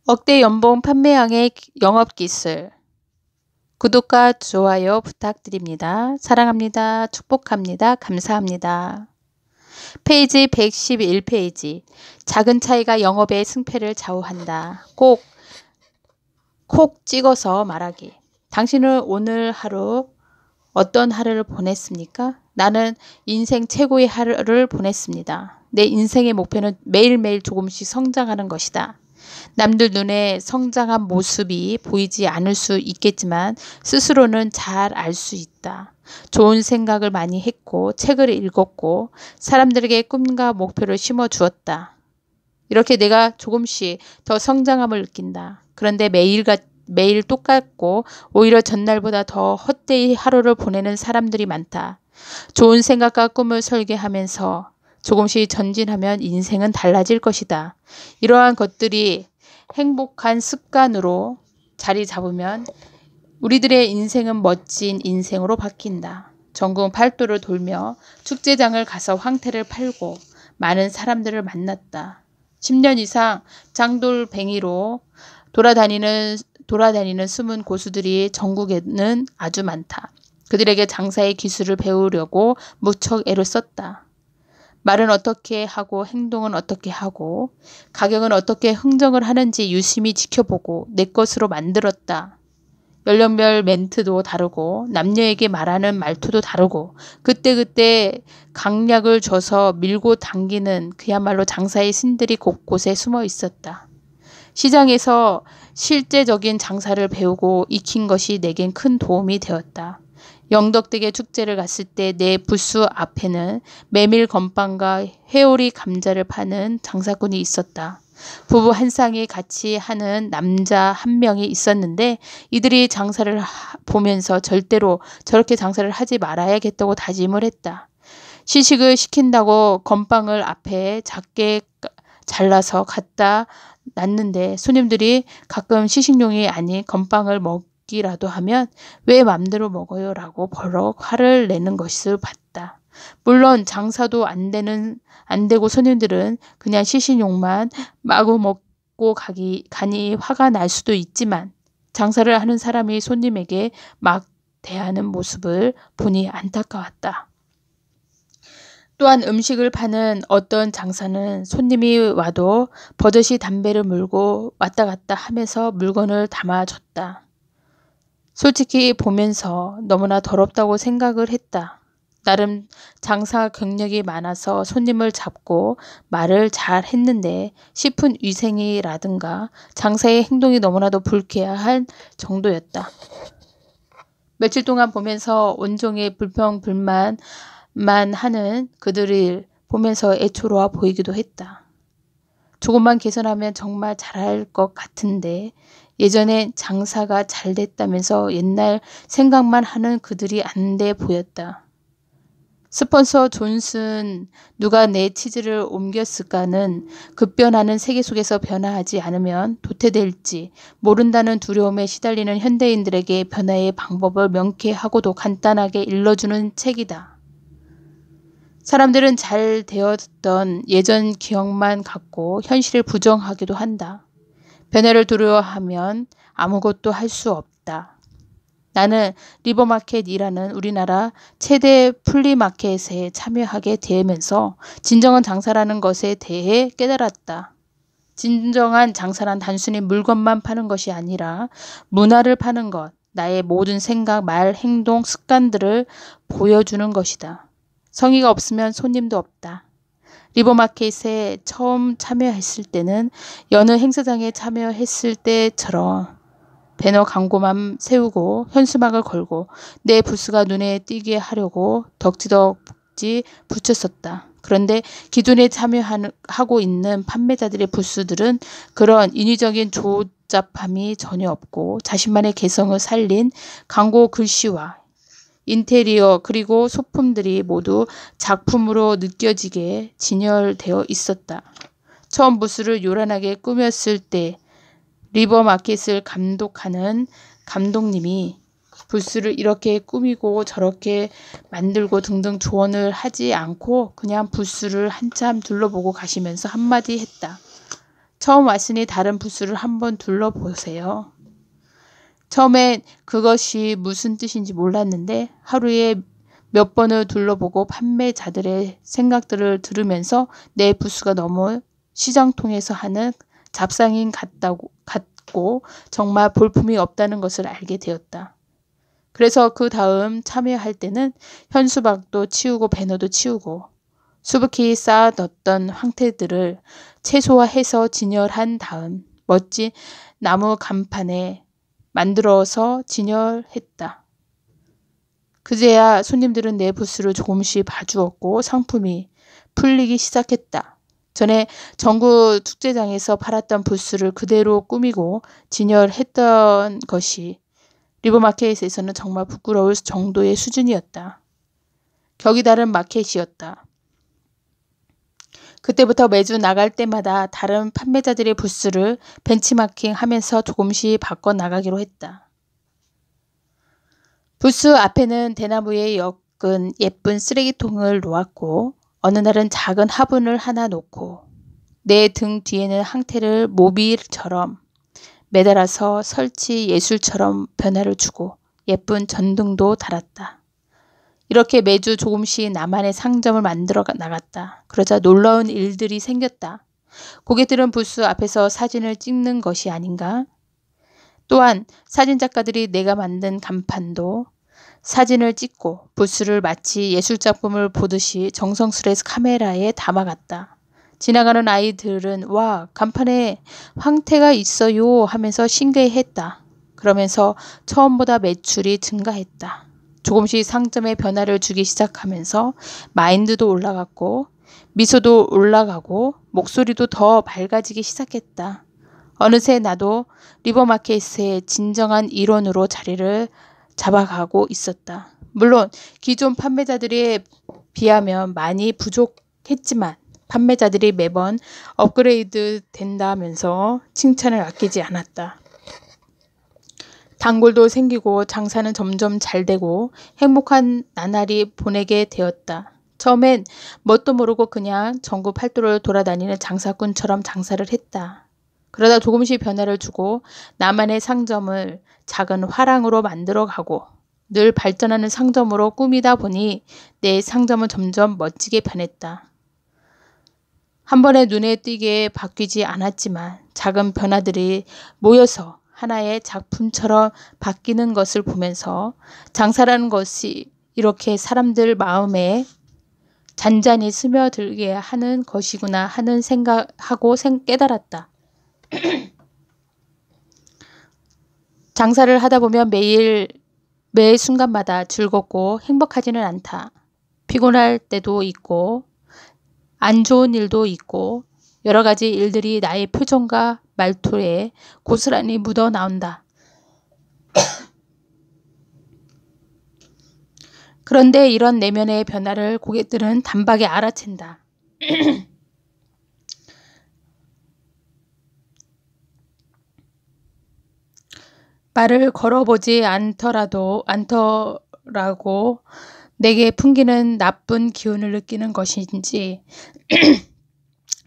억대 연봉 판매왕의 영업기술. 구독과 좋아요 부탁드립니다. 사랑합니다. 축복합니다. 감사합니다. 페이지 111페이지. 작은 차이가 영업의 승패를 좌우한다. 콕 찍어서 말하기. 당신은 오늘 하루 어떤 하루를 보냈습니까? 나는 인생 최고의 하루를 보냈습니다. 내 인생의 목표는 매일매일 조금씩 성장하는 것이다. 남들 눈에 성장한 모습이 보이지 않을 수 있겠지만 스스로는 잘 알 수 있다. 좋은 생각을 많이 했고 책을 읽었고 사람들에게 꿈과 목표를 심어주었다. 이렇게 내가 조금씩 더 성장함을 느낀다. 그런데 매일 똑같고 오히려 전날보다 더 헛되이 하루를 보내는 사람들이 많다. 좋은 생각과 꿈을 설계하면서 조금씩 전진하면 인생은 달라질 것이다. 이러한 것들이 행복한 습관으로 자리 잡으면 우리들의 인생은 멋진 인생으로 바뀐다. 전국 팔도를 돌며 축제장을 가서 황태를 팔고 많은 사람들을 만났다. 10년 이상 장돌뱅이로 돌아다니는 숨은 고수들이 전국에는 아주 많다. 그들에게 장사의 기술을 배우려고 무척 애를 썼다. 말은 어떻게 하고 행동은 어떻게 하고 가격은 어떻게 흥정을 하는지 유심히 지켜보고 내 것으로 만들었다. 연령별 멘트도 다르고 남녀에게 말하는 말투도 다르고 그때그때 강약을 줘서 밀고 당기는 그야말로 장사의 신들이 곳곳에 숨어 있었다. 시장에서 실제적인 장사를 배우고 익힌 것이 내겐 큰 도움이 되었다. 영덕대게 축제를 갔을 때 내 부스 앞에는 메밀 건빵과 회오리 감자를 파는 장사꾼이 있었다. 부부 한 쌍이 같이 하는 남자 한 명이 있었는데 이들이 장사를 보면서 절대로 저렇게 장사를 하지 말아야겠다고 다짐을 했다. 시식을 시킨다고 건빵을 앞에 작게 잘라서 갖다 놨는데 손님들이 가끔 시식용이 아닌 건빵을 먹기라도 하면 왜 맘대로 먹어요? 라고 버럭 화를 내는 것을 봤다. 물론 장사도 안 되고 손님들은 그냥 시식용만 마구 먹고 가니 화가 날 수도 있지만 장사를 하는 사람이 손님에게 막 대하는 모습을 보니 안타까웠다. 또한 음식을 파는 어떤 장사는 손님이 와도 버젓이 담배를 물고 왔다 갔다 하면서 물건을 담아줬다. 솔직히 보면서 너무나 더럽다고 생각을 했다. 나름 장사 경력이 많아서 손님을 잡고 말을 잘 했는데 식품 위생이라든가 장사의 행동이 너무나도 불쾌할 정도였다. 며칠 동안 보면서 온종일 불평불만만 하는 그들을 보면서 애초로워 보이기도 했다. 조금만 개선하면 정말 잘할 것 같은데 예전에 장사가 잘 됐다면서 옛날 생각만 하는 그들이 안 돼 보였다. 스폰서 존슨 누가 내 치즈를 옮겼을까는 급변하는 세계 속에서 변화하지 않으면 도태될지 모른다는 두려움에 시달리는 현대인들에게 변화의 방법을 명쾌하고도 간단하게 일러주는 책이다. 사람들은 잘 되었던 예전 기억만 갖고 현실을 부정하기도 한다. 변화를 두려워하면 아무것도 할 수 없다. 나는 리버마켓이라는 우리나라 최대 플리마켓에 참여하게 되면서 진정한 장사라는 것에 대해 깨달았다. 진정한 장사란 단순히 물건만 파는 것이 아니라 문화를 파는 것, 나의 모든 생각, 말, 행동, 습관들을 보여주는 것이다. 성의가 없으면 손님도 없다. 리버마켓에 처음 참여했을 때는 여느 행사장에 참여했을 때처럼 배너 광고만 세우고 현수막을 걸고 내 부스가 눈에 띄게 하려고 덕지덕지 붙였었다. 그런데 기존에 참여하고 있는 판매자들의 부스들은 그런 인위적인 조잡함이 전혀 없고 자신만의 개성을 살린 광고 글씨와 인테리어 그리고 소품들이 모두 작품으로 느껴지게 진열되어 있었다. 처음 부스를 요란하게 꾸몄을 때 리버마켓을 감독하는 감독님이 부스를 이렇게 꾸미고 저렇게 만들고 등등 조언을 하지 않고 그냥 부스를 한참 둘러보고 가시면서 한마디 했다. 처음 왔으니 다른 부스를 한번 둘러보세요. 처음엔 그것이 무슨 뜻인지 몰랐는데 하루에 몇 번을 둘러보고 판매자들의 생각들을 들으면서 내 부스가 너무 시장통에서 하는 잡상인 같고 정말 볼품이 없다는 것을 알게 되었다. 그래서 그 다음 참여할 때는 현수막도 치우고 배너도 치우고 수북히 쌓아뒀던 황태들을 최소화해서 진열한 다음 멋진 나무 간판에 만들어서 진열했다. 그제야 손님들은 내 부스를 조금씩 봐주었고 상품이 풀리기 시작했다. 전에 전국 축제장에서 팔았던 부스를 그대로 꾸미고 진열했던 것이 리버마켓에서는 정말 부끄러울 정도의 수준이었다. 격이 다른 마켓이었다. 그때부터 매주 나갈 때마다 다른 판매자들의 부스를 벤치마킹하면서 조금씩 바꿔나가기로 했다. 부스 앞에는 대나무에 엮은 예쁜 쓰레기통을 놓았고 어느 날은 작은 화분을 하나 놓고 내 등 뒤에는 항태를 모빌처럼 매달아서 설치 예술처럼 변화를 주고 예쁜 전등도 달았다. 이렇게 매주 조금씩 나만의 상점을 만들어 나갔다. 그러자 놀라운 일들이 생겼다. 고객들은 부스 앞에서 사진을 찍는 것이 아닌가? 또한 사진작가들이 내가 만든 간판도 사진을 찍고 부스를 마치 예술작품을 보듯이 정성스레 카메라에 담아갔다. 지나가는 아이들은 와, 간판에 황태가 있어요 하면서 신기해했다. 그러면서 처음보다 매출이 증가했다. 조금씩 상점에 변화를 주기 시작하면서 마인드도 올라갔고 미소도 올라가고 목소리도 더 밝아지기 시작했다. 어느새 나도 리버마켓의 진정한 일원으로 자리를 잡아가고 있었다. 물론 기존 판매자들에 비하면 많이 부족했지만 판매자들이 매번 업그레이드 된다면서 칭찬을 아끼지 않았다. 단골도 생기고 장사는 점점 잘 되고 행복한 나날이 보내게 되었다. 처음엔 뭣도 모르고 그냥 전국 팔도를 돌아다니는 장사꾼처럼 장사를 했다. 그러다 조금씩 변화를 주고 나만의 상점을 작은 화랑으로 만들어가고 늘 발전하는 상점으로 꾸미다 보니 내 상점은 점점 멋지게 변했다. 한 번에 눈에 띄게 바뀌지 않았지만 작은 변화들이 모여서 하나의 작품처럼 바뀌는 것을 보면서 장사라는 것이 이렇게 사람들 마음에 잔잔히 스며들게 하는 것이구나 하는 생각하고 깨달았다. 장사를 하다 보면 매 순간마다 즐겁고 행복하지는 않다. 피곤할 때도 있고 안 좋은 일도 있고 여러 가지 일들이 나의 표정과 말투에 고스란히 묻어 나온다. 그런데 이런 내면의 변화를 고객들은 단박에 알아챈다. 말을 걸어보지 않더라고 내게 풍기는 나쁜 기운을 느끼는 것인지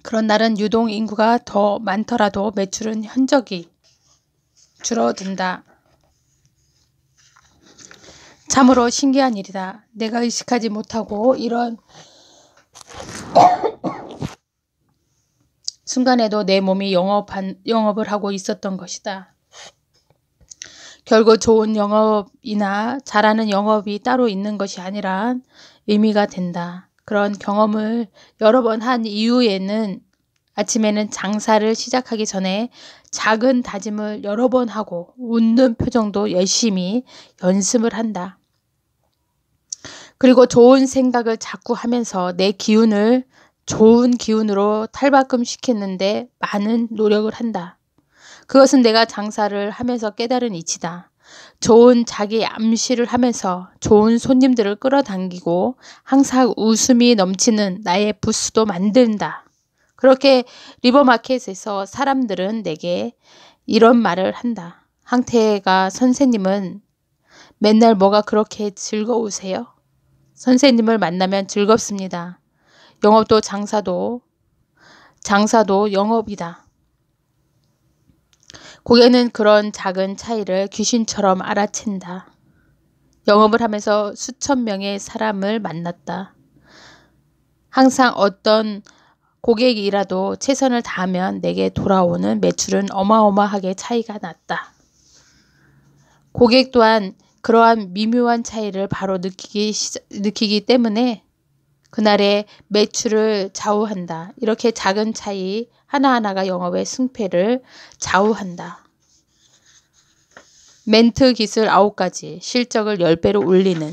그런 날은 유동 인구가 더 많더라도 매출은 현저히 줄어든다. 참으로 신기한 일이다. 내가 의식하지 못하고 이런 순간에도 내 몸이 영업을 하고 있었던 것이다. 결국 좋은 영업이나 잘하는 영업이 따로 있는 것이 아니라 의미가 된다. 그런 경험을 여러 번 한 이후에는 아침에는 장사를 시작하기 전에 작은 다짐을 여러 번 하고 웃는 표정도 열심히 연습을 한다. 그리고 좋은 생각을 자꾸 하면서 내 기운을 좋은 기운으로 탈바꿈시키는데 많은 노력을 한다. 그것은 내가 장사를 하면서 깨달은 이치다. 좋은 자기 암시를 하면서 좋은 손님들을 끌어당기고 항상 웃음이 넘치는 나의 부스도 만든다. 그렇게 리버마켓에서 사람들은 내게 이런 말을 한다. 항태가 선생님은 맨날 뭐가 그렇게 즐거우세요? 선생님을 만나면 즐겁습니다. 영업도 장사도 영업이다. 고객은 그런 작은 차이를 귀신처럼 알아챈다. 영업을 하면서 수천 명의 사람을 만났다. 항상 어떤 고객이라도 최선을 다하면 내게 돌아오는 매출은 어마어마하게 차이가 났다. 고객 또한 그러한 미묘한 차이를 바로 느끼기 때문에 그날의 매출을 좌우한다. 이렇게 작은 차이 하나하나가 영업의 승패를 좌우한다. 멘트 기술 9가지, 실적을 10배로 올리는.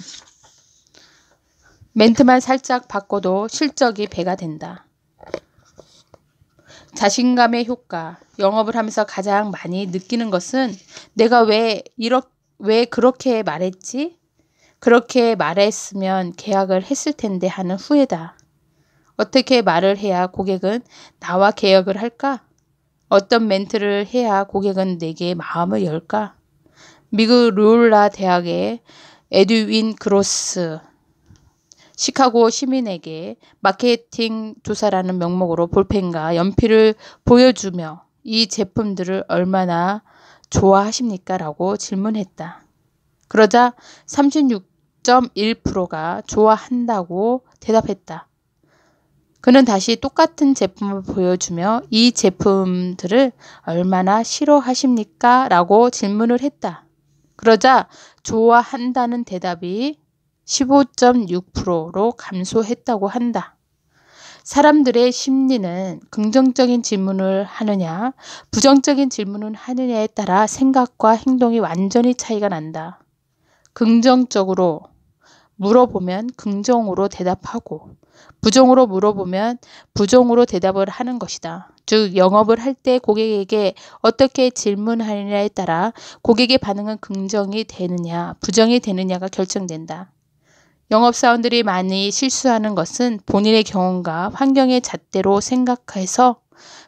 멘트만 살짝 바꿔도 실적이 배가 된다. 자신감의 효과. 영업을 하면서 가장 많이 느끼는 것은 내가 왜 그렇게 말했지? 그렇게 말했으면 계약을 했을 텐데 하는 후회다. 어떻게 말을 해야 고객은 나와 계약을 할까? 어떤 멘트를 해야 고객은 내게 마음을 열까? 미국 로올라 대학의 에드윈 그로스, 시카고 시민에게 마케팅 조사라는 명목으로 볼펜과 연필을 보여주며 이 제품들을 얼마나 좋아하십니까? 라고 질문했다. 그러자 36.1%가 좋아한다고 대답했다. 그는 다시 똑같은 제품을 보여주며 이 제품들을 얼마나 싫어하십니까? 라고 질문을 했다. 그러자 좋아한다는 대답이 15.6%로 감소했다고 한다. 사람들의 심리는 긍정적인 질문을 하느냐, 부정적인 질문을 하느냐에 따라 생각과 행동이 완전히 차이가 난다. 긍정적으로 물어보면 긍정으로 대답하고, 부정으로 물어보면 부정으로 대답을 하는 것이다. 즉, 영업을 할 때 고객에게 어떻게 질문하느냐에 따라 고객의 반응은 긍정이 되느냐, 부정이 되느냐가 결정된다. 영업사원들이 많이 실수하는 것은 본인의 경험과 환경의 잣대로 생각해서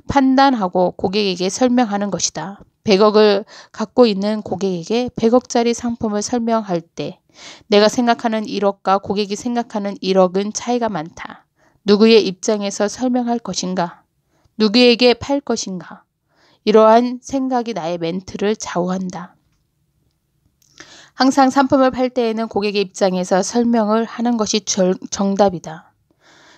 판단하고 고객에게 설명하는 것이다. 100억을 갖고 있는 고객에게 100억짜리 상품을 설명할 때 내가 생각하는 1억과 고객이 생각하는 1억은 차이가 많다. 누구의 입장에서 설명할 것인가? 누구에게 팔 것인가? 이러한 생각이 나의 멘트를 좌우한다. 항상 상품을 팔 때에는 고객의 입장에서 설명을 하는 것이 정답이다.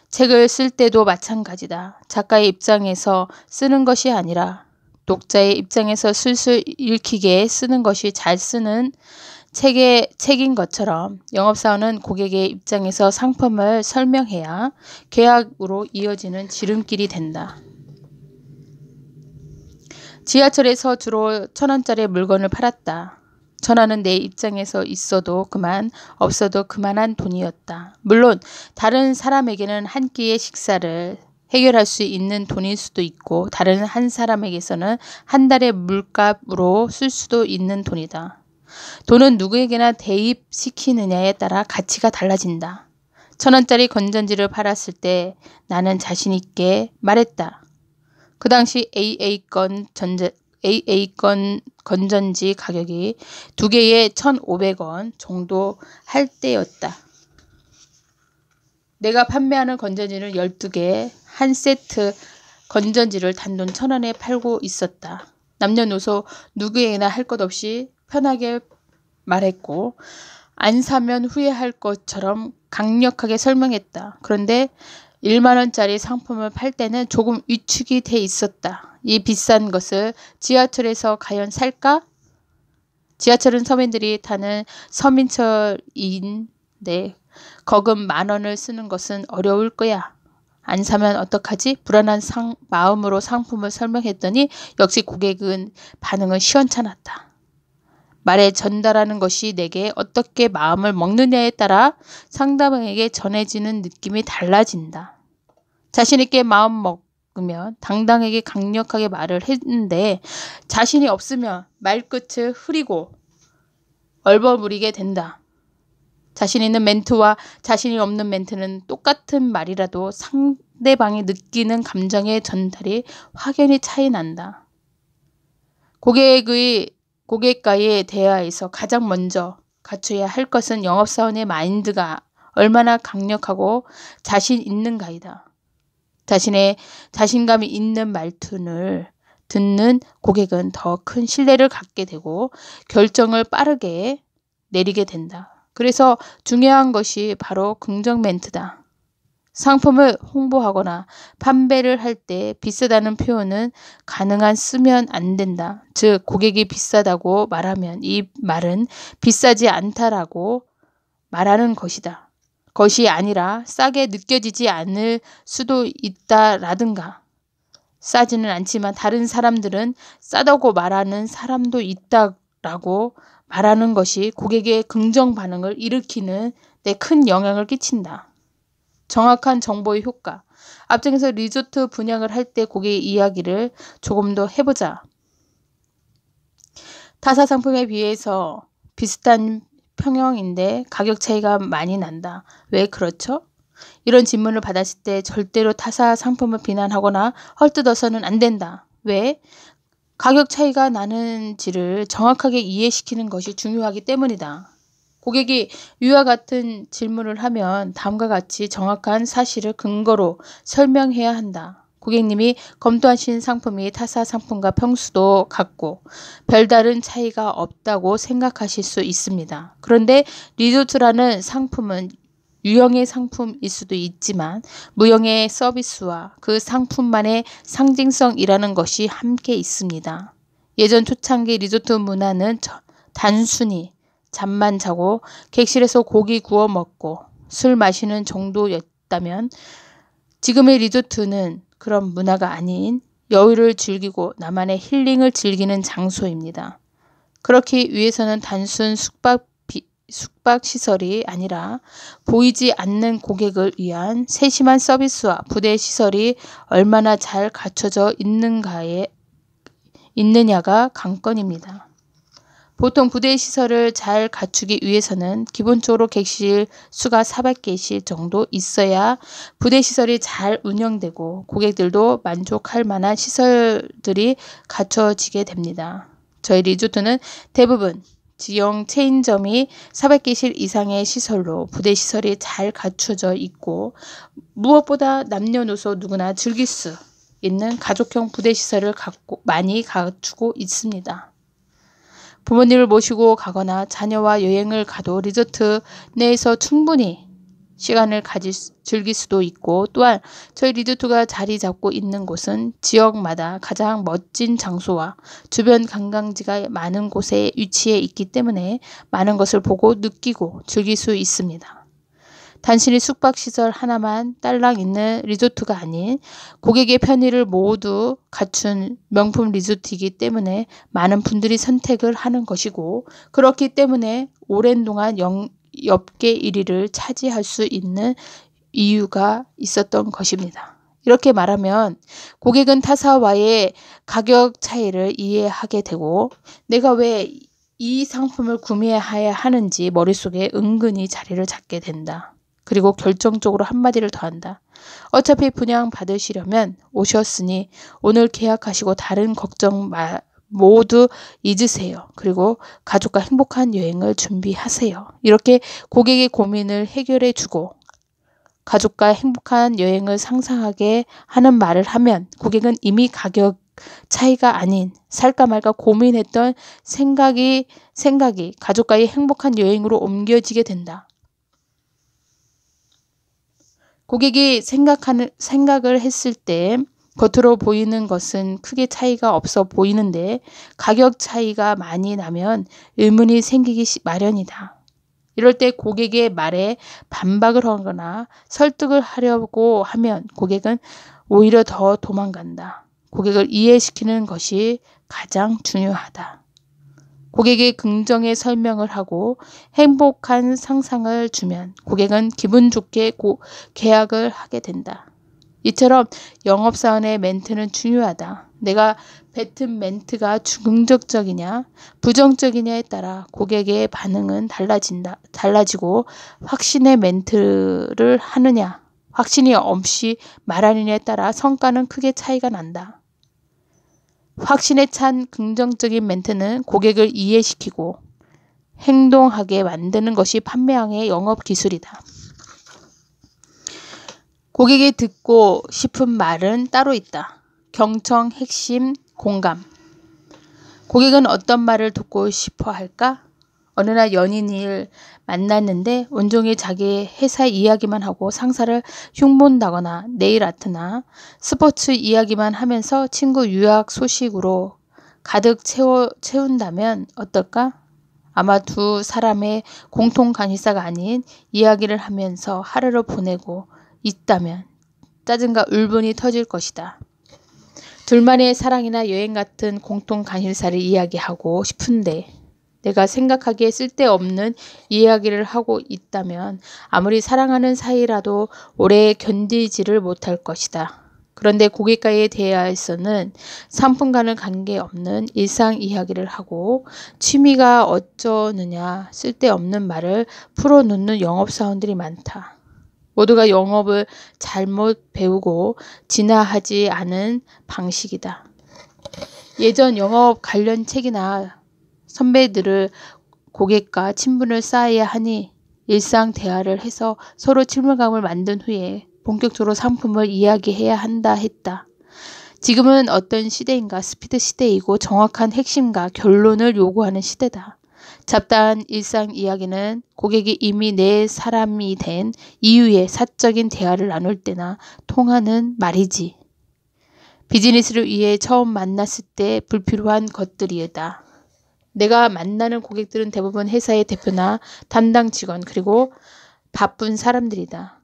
책을 쓸 때도 마찬가지다. 작가의 입장에서 쓰는 것이 아니라 독자의 입장에서 술술 읽히게 쓰는 것이 잘 쓰는 책인 것처럼 영업사원은 고객의 입장에서 상품을 설명해야 계약으로 이어지는 지름길이 된다. 지하철에서 주로 1,000원짜리 물건을 팔았다. 1,000원은 내 입장에서 있어도 그만, 없어도 그만한 돈이었다. 물론 다른 사람에게는 한 끼의 식사를 해결할 수 있는 돈일 수도 있고 다른 한 사람에게서는 한 달의 물값으로 쓸 수도 있는 돈이다. 돈은 누구에게나 대입시키느냐에 따라 가치가 달라진다. 1,000원짜리 건전지를 팔았을 때 나는 자신 있게 말했다. 그 당시 AA 건 건전지 가격이 2개에 1,500원 정도 할 때였다. 내가 판매하는 건전지는 12개, 한 세트 건전지를 단돈 1,000원에 팔고 있었다. 남녀노소 누구에게나 할 것 없이 편하게 말했고 안 사면 후회할 것처럼 강력하게 설명했다. 그런데 1만원짜리 상품을 팔 때는 조금 위축이 돼 있었다. 이 비싼 것을 지하철에서 과연 살까? 지하철은 서민들이 타는 서민철인데 거금 10,000원을 쓰는 것은 어려울 거야. 안 사면 어떡하지? 불안한 마음으로 상품을 설명했더니 역시 고객은 반응은 시원찮았다. 말에 전달하는 것이 내게 어떻게 마음을 먹느냐에 따라 상대방에게 전해지는 느낌이 달라진다. 자신 있게 마음 먹으면 당당하게 강력하게 말을 했는데 자신이 없으면 말끝을 흐리고 얼버무리게 된다. 자신 있는 멘트와 자신이 없는 멘트는 똑같은 말이라도 상대방이 느끼는 감정의 전달이 확연히 차이 난다. 고객과의 대화에서 가장 먼저 갖춰야 할 것은 영업사원의 마인드가 얼마나 강력하고 자신 있는가이다. 자신의 자신감이 있는 말투를 듣는 고객은 더 큰 신뢰를 갖게 되고 결정을 빠르게 내리게 된다. 그래서 중요한 것이 바로 긍정 멘트다. 상품을 홍보하거나 판매를 할 때 비싸다는 표현은 가능한 쓰면 안 된다. 즉 고객이 비싸다고 말하면 이 말은 비싸지 않다라고 말하는 것이다. 것이 아니라 싸게 느껴지지 않을 수도 있다라든가 싸지는 않지만 다른 사람들은 싸다고 말하는 사람도 있다라고 말하는 것이 고객의 긍정 반응을 일으키는 데 큰 영향을 끼친다. 정확한 정보의 효과. 앞쪽에서 리조트 분양을 할 때 고객의 이야기를 조금 더 해보자. 타사 상품에 비해서 비슷한 평형인데 가격 차이가 많이 난다. 왜 그렇죠? 이런 질문을 받았을 때 절대로 타사 상품을 비난하거나 헐뜯어서는 안 된다. 왜? 가격 차이가 나는지를 정확하게 이해시키는 것이 중요하기 때문이다. 고객이 위와 같은 질문을 하면 다음과 같이 정확한 사실을 근거로 설명해야 한다. 고객님이 검토하신 상품이 타사 상품과 평수도 같고 별다른 차이가 없다고 생각하실 수 있습니다. 그런데 리조트라는 상품은 유형의 상품일 수도 있지만 무형의 서비스와 그 상품만의 상징성이라는 것이 함께 있습니다. 예전 초창기 리조트 문화는 단순히 잠만 자고 객실에서 고기 구워 먹고 술 마시는 정도였다면 지금의 리조트는 그런 문화가 아닌 여유를 즐기고 나만의 힐링을 즐기는 장소입니다. 그렇기 위해서는 단순 숙박 시설이 아니라 보이지 않는 고객을 위한 세심한 서비스와 부대 시설이 얼마나 잘 갖춰져 있느냐가 관건입니다. 보통 부대 시설을 잘 갖추기 위해서는 기본적으로 객실 수가 400개실 정도 있어야 부대 시설이 잘 운영되고 고객들도 만족할 만한 시설들이 갖춰지게 됩니다. 저희 리조트는 대부분 지역 체인점이 400개실 이상의 시설로 부대 시설이 잘 갖춰져 있고 무엇보다 남녀노소 누구나 즐길 수 있는 가족형 부대 시설을 많이 갖추고 있습니다. 부모님을 모시고 가거나 자녀와 여행을 가도 리조트 내에서 충분히 시간을 즐길 수도 있고 또한 저희 리조트가 자리 잡고 있는 곳은 지역마다 가장 멋진 장소와 주변 관광지가 많은 곳에 위치해 있기 때문에 많은 것을 보고 느끼고 즐길 수 있습니다. 단순히 숙박시설 하나만 딸랑 있는 리조트가 아닌 고객의 편의를 모두 갖춘 명품 리조트이기 때문에 많은 분들이 선택을 하는 것이고 그렇기 때문에 오랜 동안 업계 1위를 차지할 수 있는 이유가 있었던 것입니다. 이렇게 말하면 고객은 타사와의 가격 차이를 이해하게 되고 내가 왜 이 상품을 구매해야 하는지 머릿속에 은근히 자리를 잡게 된다. 그리고 결정적으로 한마디를 더한다. 어차피 분양 받으시려면 오셨으니 오늘 계약하시고 다른 걱정 모두 잊으세요. 그리고 가족과 행복한 여행을 준비하세요. 이렇게 고객의 고민을 해결해 주고 가족과 행복한 여행을 상상하게 하는 말을 하면 고객은 이미 가격 차이가 아닌 살까 말까 고민했던 생각이 가족과의 행복한 여행으로 옮겨지게 된다. 고객이 생각을 했을 때 겉으로 보이는 것은 크게 차이가 없어 보이는데 가격 차이가 많이 나면 의문이 생기기 마련이다. 이럴 때 고객의 말에 반박을 하거나 설득을 하려고 하면 고객은 오히려 더 도망간다. 고객을 이해시키는 것이 가장 중요하다. 고객의 긍정의 설명을 하고 행복한 상상을 주면 고객은 기분 좋게 계약을 하게 된다. 이처럼 영업사원의 멘트는 중요하다. 내가 뱉은 멘트가 긍정적이냐 부정적이냐에 따라 고객의 반응은 달라지고 확신의 멘트를 하느냐 확신이 없이 말하느냐에 따라 성과는 크게 차이가 난다. 확신에 찬 긍정적인 멘트는 고객을 이해시키고 행동하게 만드는 것이 판매왕의 영업 기술이다. 고객이 듣고 싶은 말은 따로 있다. 경청, 핵심, 공감. 고객은 어떤 말을 듣고 싶어 할까? 어느 날 연인을 만났는데 온종일 자기 회사 이야기만 하고 상사를 흉본다거나 네일 아트나 스포츠 이야기만 하면서 친구 유학 소식으로 가득 채운다면 어떨까? 아마 두 사람의 공통 관심사가 아닌 이야기를 하면서 하루를 보내고 있다면 짜증과 울분이 터질 것이다. 둘만의 사랑이나 여행 같은 공통 관심사를 이야기하고 싶은데 내가 생각하기에 쓸데없는 이야기를 하고 있다면 아무리 사랑하는 사이라도 오래 견디지를 못할 것이다. 그런데 고객과의 대화에서는 상품과는 관계없는 일상 이야기를 하고 취미가 어쩌느냐 쓸데없는 말을 풀어놓는 영업사원들이 많다. 모두가 영업을 잘못 배우고 진화하지 않은 방식이다. 예전 영업 관련 책이나 선배들을 고객과 친분을 쌓아야 하니 일상 대화를 해서 서로 친밀감을 만든 후에 본격적으로 상품을 이야기해야 한다 했다. 지금은 어떤 시대인가 스피드 시대이고 정확한 핵심과 결론을 요구하는 시대다. 잡다한 일상 이야기는 고객이 이미 내 사람이 된 이후에 사적인 대화를 나눌 때나 통하는 말이지. 비즈니스를 위해 처음 만났을 때 불필요한 것들이다. 내가 만나는 고객들은 대부분 회사의 대표나 담당 직원 그리고 바쁜 사람들이다.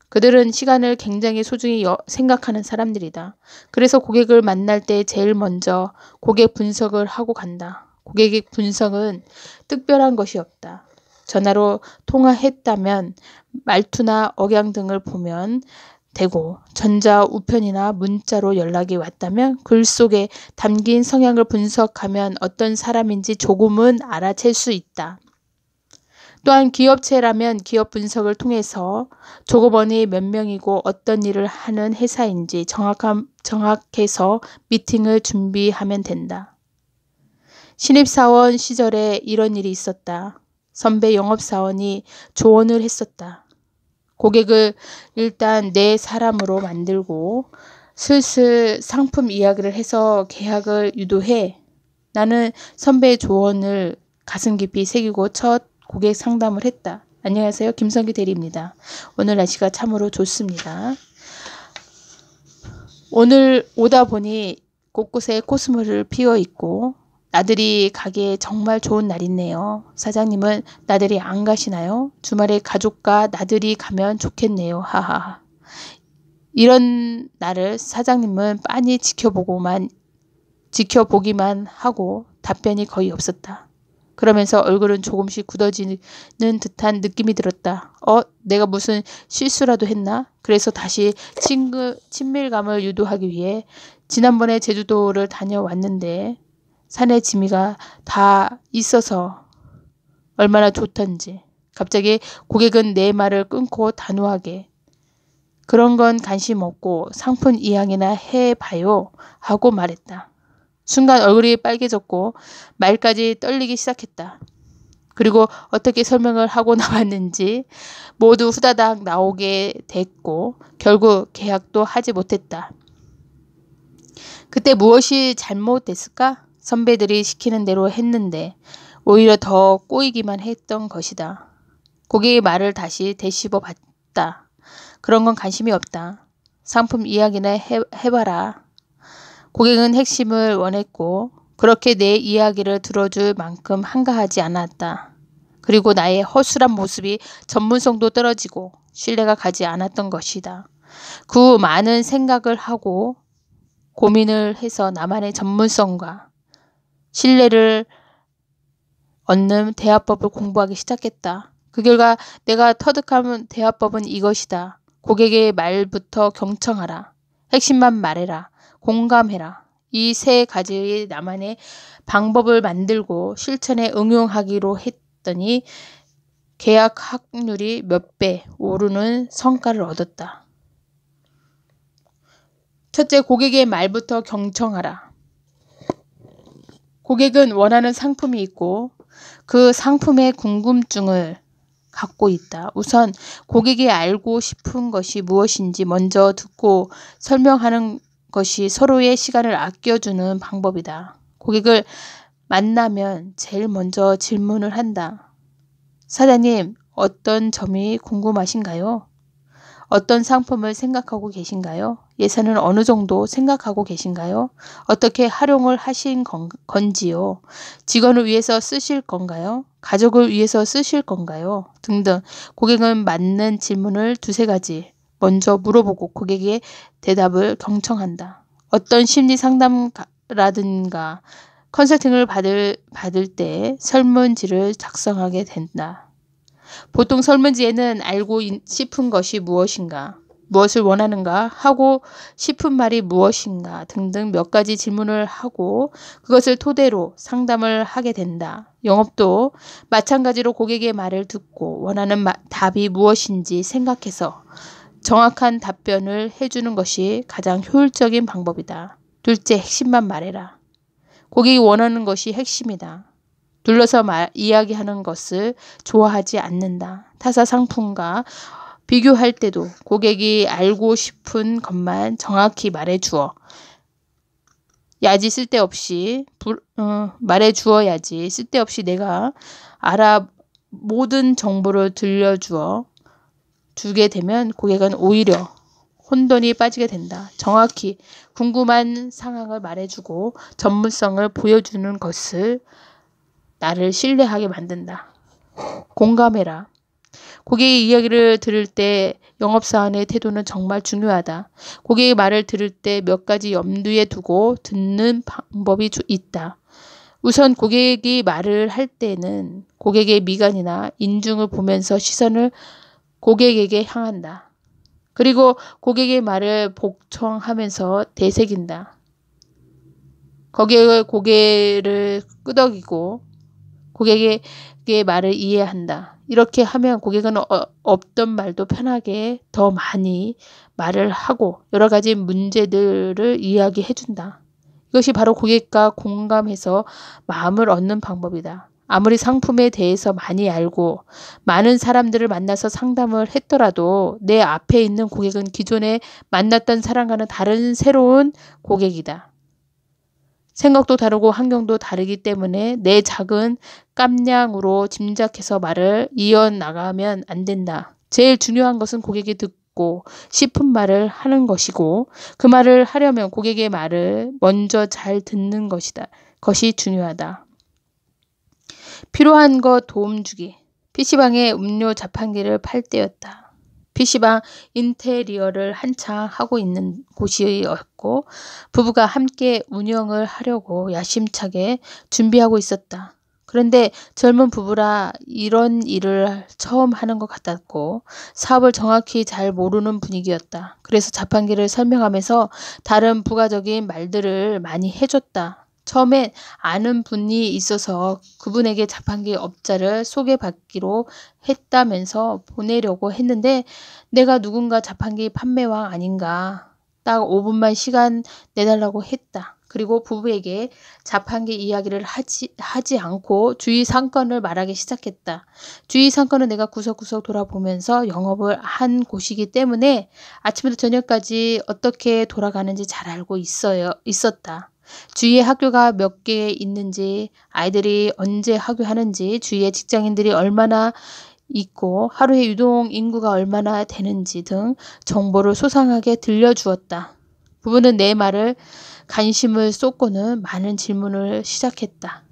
그들은 시간을 굉장히 소중히 생각하는 사람들이다. 그래서 고객을 만날 때 제일 먼저 고객 분석을 하고 간다. 고객의 분석은 특별한 것이 없다. 전화로 통화했다면 말투나 억양 등을 보면 되고 전자우편이나 문자로 연락이 왔다면 글 속에 담긴 성향을 분석하면 어떤 사람인지 조금은 알아챌 수 있다. 또한 기업체라면 기업 분석을 통해서 조급원이 몇 명이고 어떤 일을 하는 회사인지 정확해서 미팅을 준비하면 된다. 신입사원 시절에 이런 일이 있었다. 선배 영업사원이 조언을 했었다. 고객을 일단 내 사람으로 만들고 슬슬 상품 이야기를 해서 계약을 유도해. 나는 선배의 조언을 가슴 깊이 새기고 첫 고객 상담을 했다. 안녕하세요. 김성기 대리입니다. 오늘 날씨가 참으로 좋습니다. 오늘 오다 보니 곳곳에 코스모를 피워 있고 나들이 가기에 정말 좋은 날이네요. 사장님은 나들이 안 가시나요? 주말에 가족과 나들이 가면 좋겠네요. 하하. 이런 날을 사장님은 빤히 지켜보기만 하고 답변이 거의 없었다. 그러면서 얼굴은 조금씩 굳어지는 듯한 느낌이 들었다. 내가 무슨 실수라도 했나? 그래서 다시 친밀감을 유도하기 위해 지난번에 제주도를 다녀왔는데 산에 지미가 다 있어서 얼마나 좋던지. 갑자기 고객은 내 말을 끊고 단호하게 그런 건 관심 없고 상품 이야기나 해봐요 하고 말했다. 순간 얼굴이 빨개졌고 말까지 떨리기 시작했다. 그리고 어떻게 설명을 하고 나왔는지 모두 후다닥 나오게 됐고 결국 계약도 하지 못했다. 그때 무엇이 잘못됐을까? 선배들이 시키는 대로 했는데 오히려 더 꼬이기만 했던 것이다. 고객의 말을 다시 되씹어 봤다. 그런 건 관심이 없다. 상품 이야기나 해봐라. 고객은 핵심을 원했고 그렇게 내 이야기를 들어줄 만큼 한가하지 않았다. 그리고 나의 허술한 모습이 전문성도 떨어지고 신뢰가 가지 않았던 것이다. 그 많은 생각을 하고 고민을 해서 나만의 전문성과 신뢰를 얻는 대화법을 공부하기 시작했다. 그 결과 내가 터득한 대화법은 이것이다. 고객의 말부터 경청하라. 핵심만 말해라. 공감해라. 이 세 가지의 나만의 방법을 만들고 실천에 응용하기로 했더니 계약 확률이 몇 배 오르는 성과를 얻었다. 첫째, 고객의 말부터 경청하라. 고객은 원하는 상품이 있고 그 상품의 궁금증을 갖고 있다. 우선 고객이 알고 싶은 것이 무엇인지 먼저 듣고 설명하는 것이 서로의 시간을 아껴주는 방법이다. 고객을 만나면 제일 먼저 질문을 한다. 사장님, 어떤 점이 궁금하신가요? 어떤 상품을 생각하고 계신가요? 예산은 어느 정도 생각하고 계신가요? 어떻게 활용을 하신 건지요? 직원을 위해서 쓰실 건가요? 가족을 위해서 쓰실 건가요? 등등 고객은 맞는 질문을 두세 가지 먼저 물어보고 고객의 대답을 경청한다. 어떤 심리 상담라든가 컨설팅을 받을 때 설문지를 작성하게 된다. 보통 설문지에는 알고 싶은 것이 무엇인가, 무엇을 원하는가, 하고 싶은 말이 무엇인가 등등 몇 가지 질문을 하고 그것을 토대로 상담을 하게 된다. 영업도 마찬가지로 고객의 말을 듣고 원하는 답이 무엇인지 생각해서 정확한 답변을 해주는 것이 가장 효율적인 방법이다. 둘째, 핵심만 말해라. 고객이 원하는 것이 핵심이다. 둘러서 이야기하는 것을 좋아하지 않는다. 타사 상품과 비교할 때도 고객이 알고 싶은 것만 정확히 말해주어 말해주어야지 쓸데없이 내가 모든 정보를 들려주어 주게 되면 고객은 오히려 혼돈이 빠지게 된다. 정확히 궁금한 상황을 말해주고 전문성을 보여주는 것을 나를 신뢰하게 만든다. 공감해라. 고객의 이야기를 들을 때 영업사원의 태도는 정말 중요하다. 고객의 말을 들을 때 몇 가지 염두에 두고 듣는 방법이 있다. 우선 고객이 말을 할 때는 고객의 미간이나 인중을 보면서 시선을 고객에게 향한다. 그리고 고객의 말을 복청하면서 되새긴다. 거기에 고개를 끄덕이고 고객의 말을 이해한다. 이렇게 하면 고객은 없던 말도 편하게 더 많이 말을 하고 여러 가지 문제들을 이야기해준다. 이것이 바로 고객과 공감해서 마음을 얻는 방법이다. 아무리 상품에 대해서 많이 알고 많은 사람들을 만나서 상담을 했더라도 내 앞에 있는 고객은 기존에 만났던 사람과는 다른 새로운 고객이다. 생각도 다르고 환경도 다르기 때문에 내 작은 깜냥으로 짐작해서 말을 이어나가면 안 된다. 제일 중요한 것은 고객이 듣고 싶은 말을 하는 것이고 그 말을 하려면 고객의 말을 먼저 잘 듣는 것이 중요하다. 필요한 것 도움 주기. PC방에 음료 자판기를 팔 때였다. PC방 인테리어를 한창 하고 있는 곳이었고 부부가 함께 운영을 하려고 야심차게 준비하고 있었다. 그런데 젊은 부부라 이런 일을 처음 하는 것 같았고 사업을 정확히 잘 모르는 분위기였다. 그래서 자판기를 설명하면서 다른 부가적인 말들을 많이 해줬다. 처음엔 아는 분이 있어서 그분에게 자판기 업자를 소개받기로 했다면서 보내려고 했는데 내가 누군가 자판기 판매왕 아닌가 딱 5분만 시간 내달라고 했다. 그리고 부부에게 자판기 이야기를 하지 않고 주위 상권을 말하기 시작했다. 주위 상권은 내가 구석구석 돌아보면서 영업을 한 곳이기 때문에 아침부터 저녁까지 어떻게 돌아가는지 잘 알고 있었다. 주위에 학교가 몇 개 있는지, 아이들이 언제 학교하는지, 주위에 직장인들이 얼마나 있고 하루에 유동 인구가 얼마나 되는지 등 정보를 소상하게 들려주었다. 부부는 내 말을 관심을 쏟고는 많은 질문을 시작했다.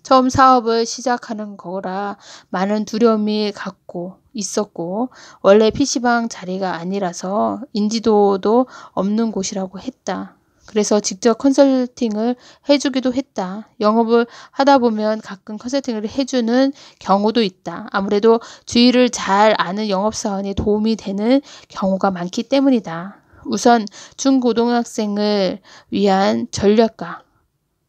처음 사업을 시작하는 거라 많은 두려움이 갖고 있었고 원래 PC방 자리가 아니라서 인지도도 없는 곳이라고 했다. 그래서 직접 컨설팅을 해주기도 했다. 영업을 하다 보면 가끔 컨설팅을 해주는 경우도 있다. 아무래도 주위를 잘 아는 영업사원이 도움이 되는 경우가 많기 때문이다. 우선 중고등학생을 위한 전략과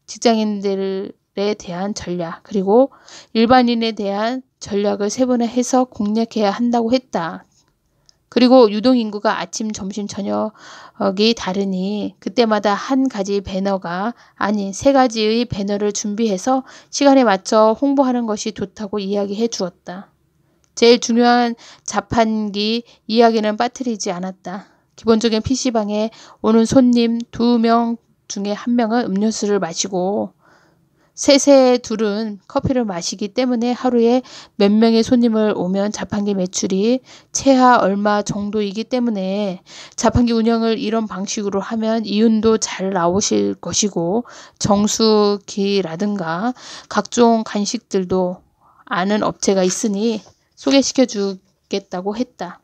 직장인들에 대한 전략 그리고 일반인에 대한 전략을 세분화해서 공략해야 한다고 했다. 그리고 유동인구가 아침, 점심, 저녁이 다르니 그때마다 한 가지 배너가 아닌 세 가지의 배너를 준비해서 시간에 맞춰 홍보하는 것이 좋다고 이야기해 주었다. 제일 중요한 자판기 이야기는 빠뜨리지 않았다. 기본적인 PC방에 오는 손님 2명 중에 1명은 음료수를 마시고 셋의 둘은 커피를 마시기 때문에 하루에 몇 명의 손님을 오면 자판기 매출이 최하 얼마 정도이기 때문에 자판기 운영을 이런 방식으로 하면 이윤도 잘 나오실 것이고 정수기라든가 각종 간식들도 아는 업체가 있으니 소개시켜 주겠다고 했다.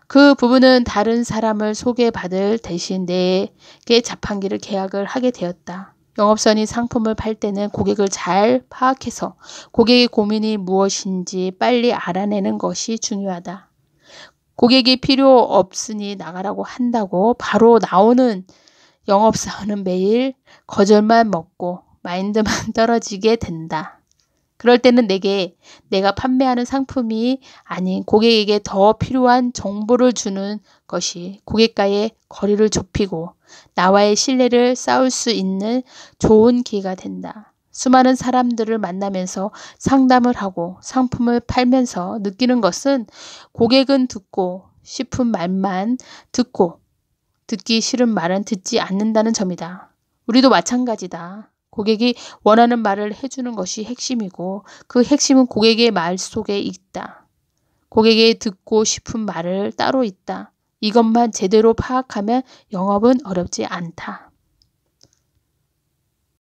그 부부는 다른 사람을 소개받을 대신 내게 자판기를 계약을 하게 되었다. 영업선이 상품을 팔 때는 고객을 잘 파악해서 고객의 고민이 무엇인지 빨리 알아내는 것이 중요하다. 고객이 필요 없으니 나가라고 한다고 바로 나오는 영업사원은 매일 거절만 먹고 마인드만 떨어지게 된다. 그럴 때는 내가 판매하는 상품이 아닌 고객에게 더 필요한 정보를 주는 것이 고객과의 거리를 좁히고 나와의 신뢰를 쌓을 수 있는 좋은 기회가 된다. 수많은 사람들을 만나면서 상담을 하고 상품을 팔면서 느끼는 것은 고객은 듣고 싶은 말만 듣고 듣기 싫은 말은 듣지 않는다는 점이다. 우리도 마찬가지다. 고객이 원하는 말을 해주는 것이 핵심이고 그 핵심은 고객의 말 속에 있다. 고객이 듣고 싶은 말을 따로 있다. 이것만 제대로 파악하면 영업은 어렵지 않다.